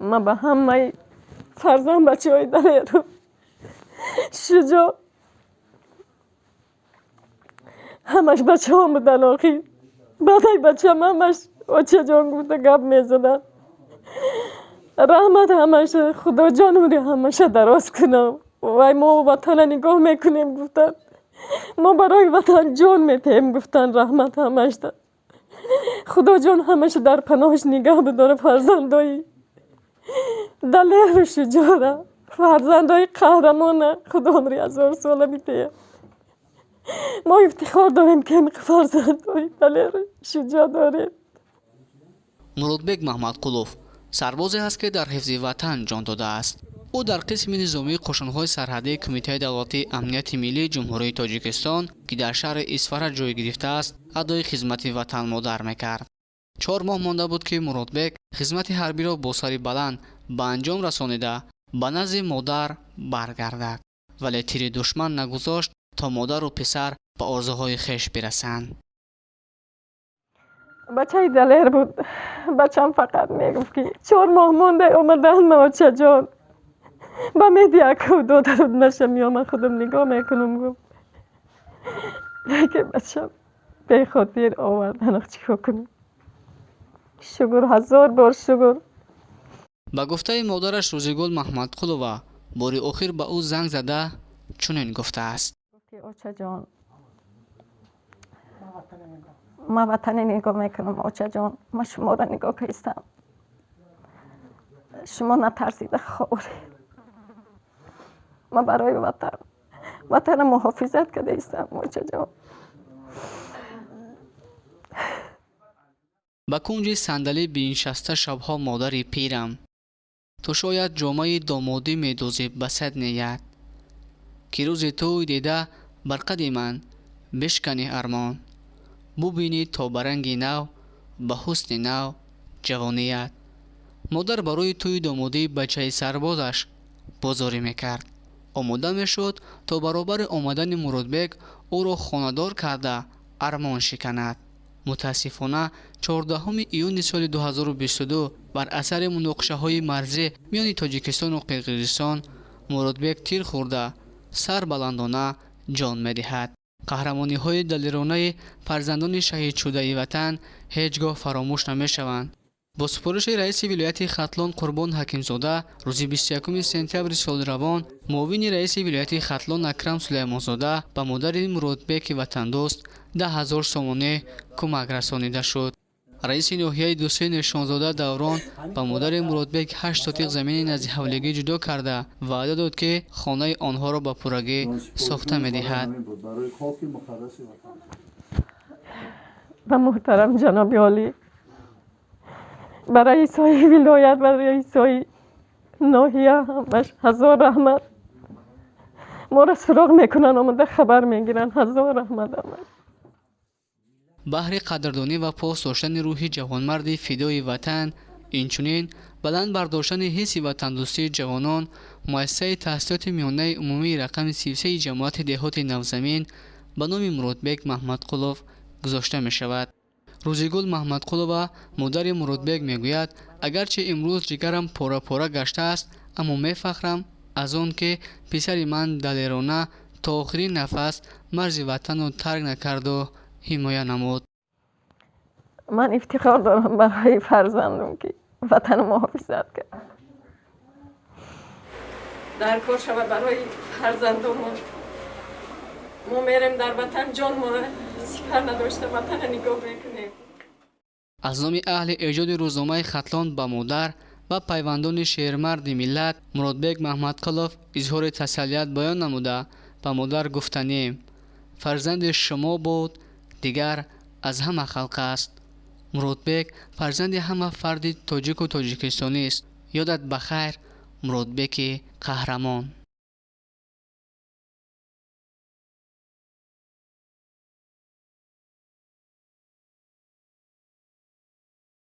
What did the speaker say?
ما به همه فرزند بچه های دلیر شجاع همش بچه هم بودن آخی بعدای بچه همش اوچه جان گفته گپ میزدن رحمت همش خدا جانوری همش دراز کنم وای ما وطن نگاه میکنیم گفتن ما برای وطن جان میتیم گفتن رحمت همش ده. خدا جان همش در پناهش نگاه بداره فرزندای دلیر و شجاع فرزندای قهرمان خدا عمری 1000 ساله میته ما افتخار داریم که این فرزندای دلیر شجاع داریم. муродбек маҳмадқулов сарбозе аст ки дар ҳифзи ватан ҷон додааст. ӯ дар қисми низомии қошонҳои сарҳадии кумитаи давлатии амнияти миллии ҷумҳурии тоҷикистон ки дар шаҳри исфара ҷой гирифтааст адои хизмати ватан модар мекард. 4 моҳ монда буд ки муродбек хизмати ҳарбиро бо сари баланд ба анҷом расонида ба назди модар баргардад, вале тири душман нагузошт то модару писар ба орзуҳои хеш бирасанд. بچه دلیر بود بچم فقط میگفت که 4 ماه مونده اومدن موچه جان با مهدی اکو دو درود نشه میام خودم نگاه میکنم گفت که بچم به خاطر آوردن چیکار کنم شکر 1000 بار شکر. با گفته مادرش روزیگل محمدقلووا باری آخر به او زنگ زده چنین گفته است: اوچه جان ما وطن نگاه میکنم اوچه جان ما شما را نگاه کردم شما نترسیده خوره ما برای وطن محافظت کرده ایستم اوچه جان. با کنج صندلی بنشسته شبها مادری پیرم تو شاید جامعه دامادی میدوزی بسد نیت که روز توی دیده بر قد من بشکنی ارمان ببینی تا برنگی نو به حسن نو جوانیت. مادر برای توی دامادی بچه سربازش بازاری میکرد. آماده میشد تا برابر آمدن مورودبک او را خانه‌دار کرده ارمان شکند. متاسفانه 14 ایون سال 2022 بر اثر مناقشه های مرزی میان تاجیکستان و قرقیزستان مورودبک تیر خورده سر بلندانه جان میدهد. قهرمانی های دلیرانه فرزندان شهید شده وطن هیچگاه فراموش نمیشوند. با سپارش رئیس ولایت ختلان قربان حکیمزاده روز 21 سپتامبر سال روان معاون رئیس ولایت ختلان اکرم سلیمانزاده به مادر مورودبک وطن دوست 10,000 سومانه کمک رسانیده شد. رئیس ناحیه دوسری نشانزاده دوران به مادر مورودبک 8 سوتیق زمین نزد حولگی جدا کرده وعده داد که خانه آنها را به پورگی ساخته می‌دهد. و محترم جناب عالی برای رئیسای ولایت و رئیسای ناحیه همش 1000 رحمت. ما را سراغ میکنن آمده خبر میگیرن 1000 رحمت آمد. بهر قدردانی و پاس داشتن روح جوانمرد فدای وطن اینچنین بلند برداشتن حس وطن دوستی جوانان مؤسسه تحصیلات میانه عمومی رقم 33 جماعت دهات نوزمین به نام مورودبک محمدقلوف گذاشته می شود. روزیگل محمدقلووا مادر مورودبک میگوید اگرچه امروز جگرم پاره پاره گشته است اما میفخرم از آن که پسر من دلیرانه تا آخرین نفس مرز وطن را ترک نکرد و حمایه نمود. من افتخار دارم برای فرزندم که وطن محافظت کرد. در کار شود برای فرزندمون ما میریم در وطن جان ما سپر نداشته وطن نگاه میکنیم. از نام اهل ایجاد روزنامه ختلان به مادر و پیوندان شیرمرد ملت مورودبک محمدقلوف اظهار تسلیت بیان نموده به مادر گفتنیم فرزند شما بود دیگر از همه خلق است. مورودبک فرزند همه فرد تاجیک و تاجیکستانی است. یادت بخیر مورودبک قهرمان.